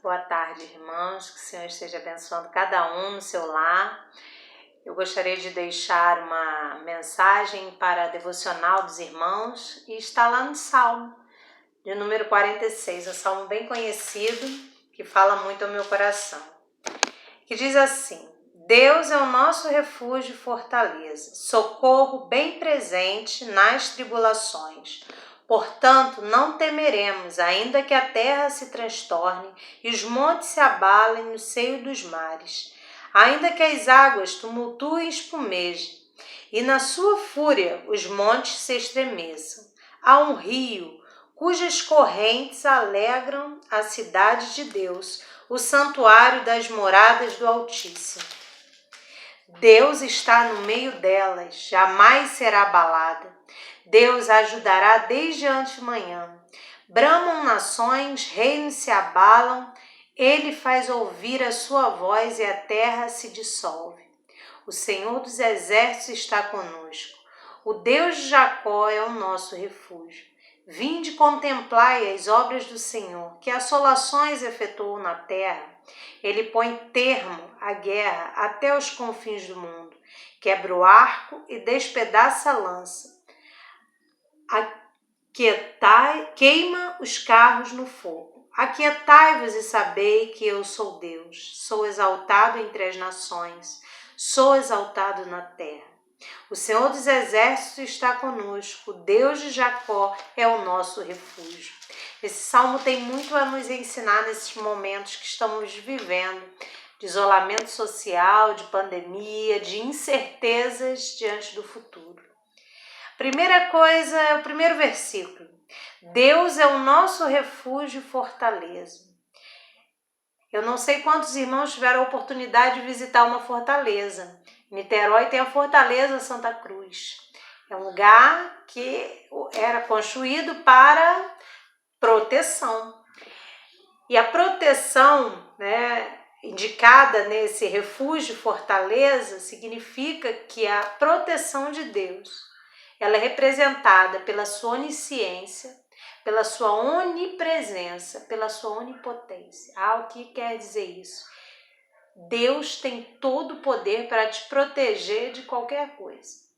Boa tarde, irmãos, que o Senhor esteja abençoando cada um no seu lar. Eu gostaria de deixar uma mensagem para a devocional dos irmãos e está lá no Salmo, de número 46, um salmo bem conhecido, que fala muito ao meu coração, que diz assim: Deus é o nosso refúgio e fortaleza, socorro bem presente nas tribulações. Portanto, não temeremos, ainda que a terra se transtorne e os montes se abalem no seio dos mares, ainda que as águas tumultuem e espumejem, e na sua fúria os montes se estremeçam. Há um rio cujas correntes alegram a cidade de Deus, o santuário das moradas do Altíssimo. Deus está no meio delas, jamais será abalada. Deus a ajudará desde antemanhã. Bramam nações, reinos se abalam, ele faz ouvir a sua voz e a terra se dissolve. O Senhor dos exércitos está conosco. O Deus de Jacó é o nosso refúgio. Vinde contemplai as obras do Senhor, que assolações efetuou na terra. Ele põe termo à guerra até os confins do mundo. Quebra o arco e despedaça a lança. Queima os carros no fogo. Aquietai-vos e sabei que eu sou Deus. Sou exaltado entre as nações. Sou exaltado na terra. O Senhor dos exércitos está conosco. O Deus de Jacó é o nosso refúgio. Esse salmo tem muito a nos ensinar nesses momentos que estamos vivendo, de isolamento social, de pandemia, de incertezas diante do futuro. Primeira coisa é o primeiro versículo. Deus é o nosso refúgio e fortaleza. Eu não sei quantos irmãos tiveram a oportunidade de visitar uma fortaleza. Em Niterói tem a Fortaleza Santa Cruz. É um lugar que era construído para proteção. E a proteção, indicada nesse refúgio fortaleza, significa que a proteção de Deus, ela é representada pela sua onisciência, pela sua onipresença, pela sua onipotência. O que quer dizer isso? Deus tem todo o poder para te proteger de qualquer coisa.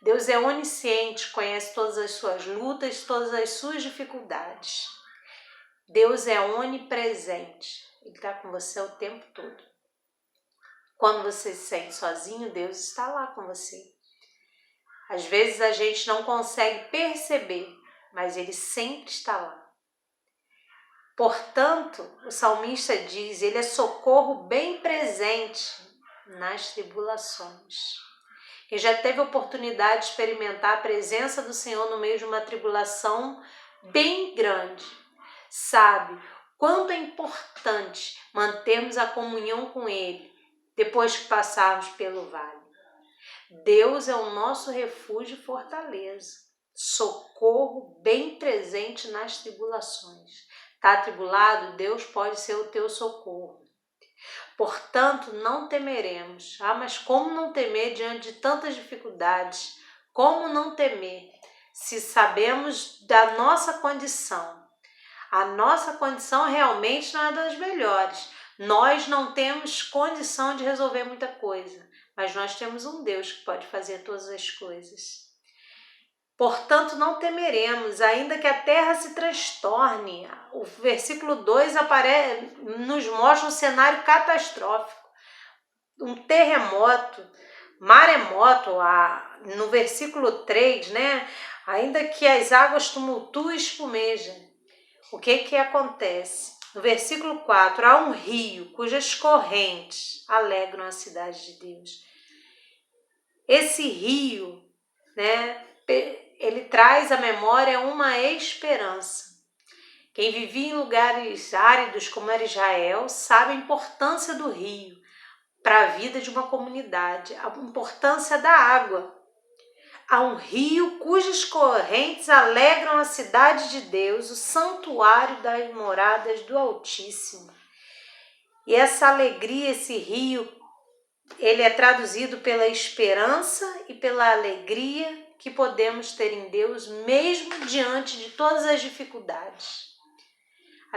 Deus é onisciente, conhece todas as suas lutas, todas as suas dificuldades. Deus é onipresente, Ele está com você o tempo todo. Quando você se sente sozinho, Deus está lá com você. Às vezes a gente não consegue perceber, mas Ele sempre está lá. Portanto, o salmista diz, Ele é socorro bem presente nas tribulações. Quem já teve a oportunidade de experimentar a presença do Senhor no meio de uma tribulação bem grande, sabe quanto é importante mantermos a comunhão com Ele depois que passarmos pelo vale. Deus é o nosso refúgio e fortaleza, socorro bem presente nas tribulações. Está atribulado? Deus pode ser o teu socorro. Portanto, não temeremos. Mas como não temer diante de tantas dificuldades? Como não temer se sabemos da nossa condição? A nossa condição realmente não é das melhores. Nós não temos condição de resolver muita coisa, mas nós temos um Deus que pode fazer todas as coisas. Portanto, não temeremos, ainda que a terra se transtorne. O versículo 2 nos mostra um cenário catastrófico. Um terremoto, maremoto, no versículo 3, ainda que as águas tumultuem e espumejem. O que acontece? No versículo 4, há um rio cujas correntes alegram a cidade de Deus. Esse rio, ele traz à memória uma esperança. Quem vivia em lugares áridos como era Israel sabe a importância do rio para a vida de uma comunidade, a importância da água. Há um rio cujas correntes alegram a cidade de Deus, o santuário das moradas do Altíssimo. E essa alegria, esse rio, ele é traduzido pela esperança e pela alegria que podemos ter em Deus, mesmo diante de todas as dificuldades.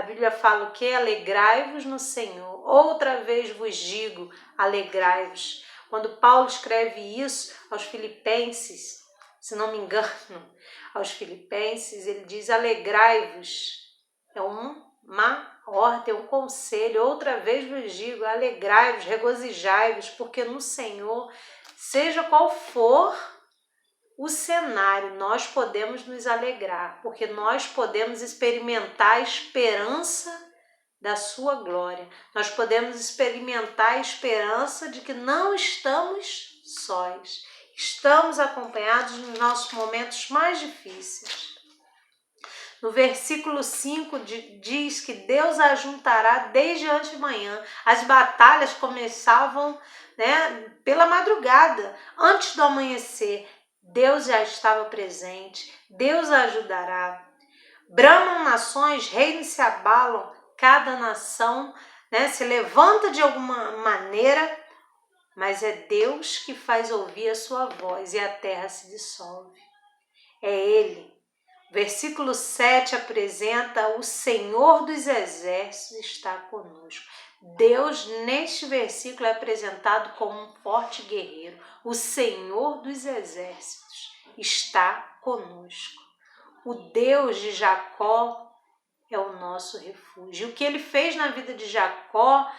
A Bíblia fala o quê? Alegrai-vos no Senhor. Outra vez vos digo, alegrai-vos. Quando Paulo escreve isso aos Filipenses, se não me engano, aos Filipenses, ele diz alegrai-vos. É uma ordem, um conselho. Outra vez vos digo, alegrai-vos, regozijai-vos, porque no Senhor, seja qual for o cenário, nós podemos nos alegrar, porque nós podemos experimentar a esperança da sua glória. Nós podemos experimentar a esperança de que não estamos sós. Estamos acompanhados nos nossos momentos mais difíceis. No versículo 5 diz que Deus ajuntará desde antes de manhã. As batalhas começavam, pela madrugada, antes do amanhecer. Deus já estava presente, Deus ajudará. Bramam nações, reinos se abalam, cada nação se levanta de alguma maneira, mas é Deus que faz ouvir a sua voz e a terra se dissolve. É Ele. Versículo 7 apresenta o Senhor dos Exércitos está conosco. Deus, neste versículo, é apresentado como um forte guerreiro. O Senhor dos Exércitos está conosco. O Deus de Jacó é o nosso refúgio. O que ele fez na vida de Jacó,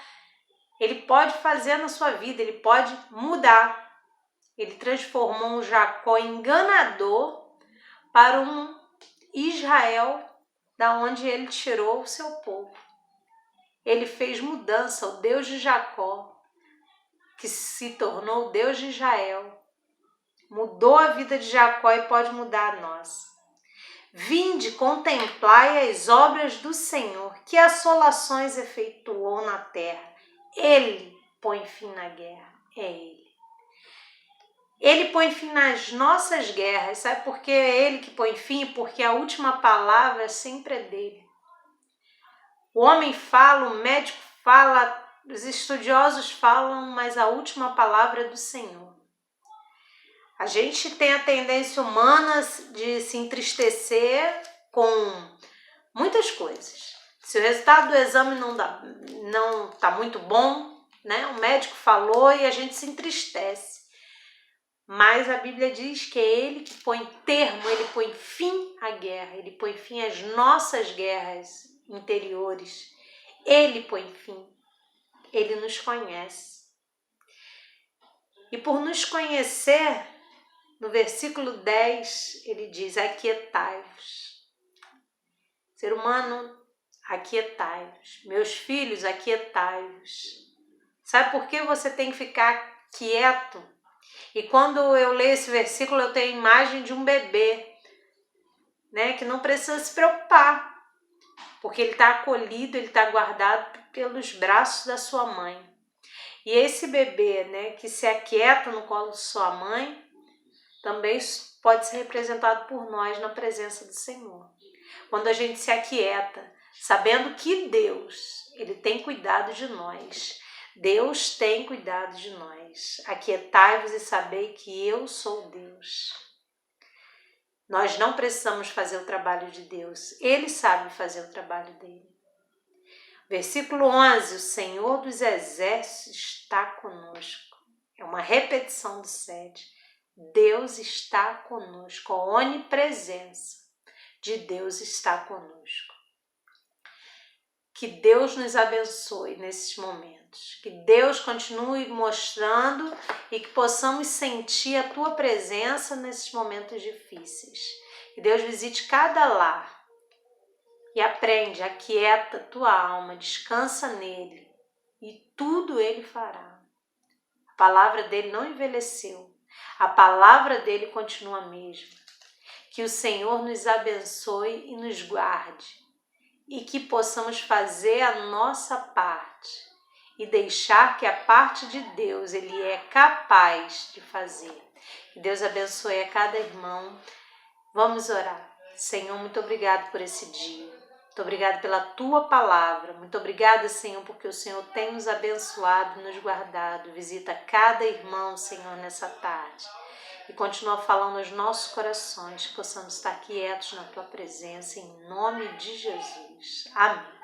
ele pode fazer na sua vida, ele pode mudar. Ele transformou um Jacó enganador para um Israel, da onde ele tirou o seu povo. Ele fez mudança, o Deus de Jacó, que se tornou o Deus de Israel, mudou a vida de Jacó e pode mudar a nossa. Vinde, contemplai as obras do Senhor, que assolações efetuou na terra. Ele põe fim na guerra, é Ele. Ele põe fim nas nossas guerras, sabe por que é Ele que põe fim? Porque a última palavra sempre é dele. O homem fala, o médico fala, os estudiosos falam, mas a última palavra é do Senhor. A gente tem a tendência humana de se entristecer com muitas coisas. Se o resultado do exame não está muito bom, o médico falou e a gente se entristece. Mas a Bíblia diz que é Ele que põe termo, Ele põe fim à guerra, Ele põe fim às nossas guerras interiores. Ele põe fim, Ele nos conhece. E por nos conhecer, no versículo 10, ele diz, aquietai-vos. Ser humano, aquietai-vos. Meus filhos, aquietai-vos. Sabe por que você tem que ficar quieto? E quando eu leio esse versículo, eu tenho a imagem de um bebê, que não precisa se preocupar, porque ele está acolhido, ele está guardado pelos braços da sua mãe. E esse bebê, que se aquieta no colo de sua mãe, também pode ser representado por nós na presença do Senhor. Quando a gente se aquieta, sabendo que Deus, Ele tem cuidado de nós. Deus tem cuidado de nós. Aquietai-vos e sabei que eu sou Deus. Nós não precisamos fazer o trabalho de Deus. Ele sabe fazer o trabalho dele. Versículo 11. O Senhor dos Exércitos está conosco. É uma repetição do 7. Deus está conosco. A onipresença de Deus está conosco. Que Deus nos abençoe nesses momentos. Que Deus continue mostrando e que possamos sentir a Tua presença nesses momentos difíceis. Que Deus visite cada lar e aprende, aquieta tua alma, descansa nele e tudo Ele fará. A palavra dele não envelheceu. A palavra dele continua a mesma. Que o Senhor nos abençoe e nos guarde. E que possamos fazer a nossa parte e deixar que a parte de Deus Ele é capaz de fazer. Que Deus abençoe a cada irmão. Vamos orar. Senhor, muito obrigado por esse dia. Muito obrigado pela Tua palavra. Muito obrigada, Senhor, porque o Senhor tem nos abençoado e nos guardado. Visita cada irmão, Senhor, nessa tarde. E continua falando aos nossos corações, que possamos estar quietos na Tua presença, em nome de Jesus. Amém.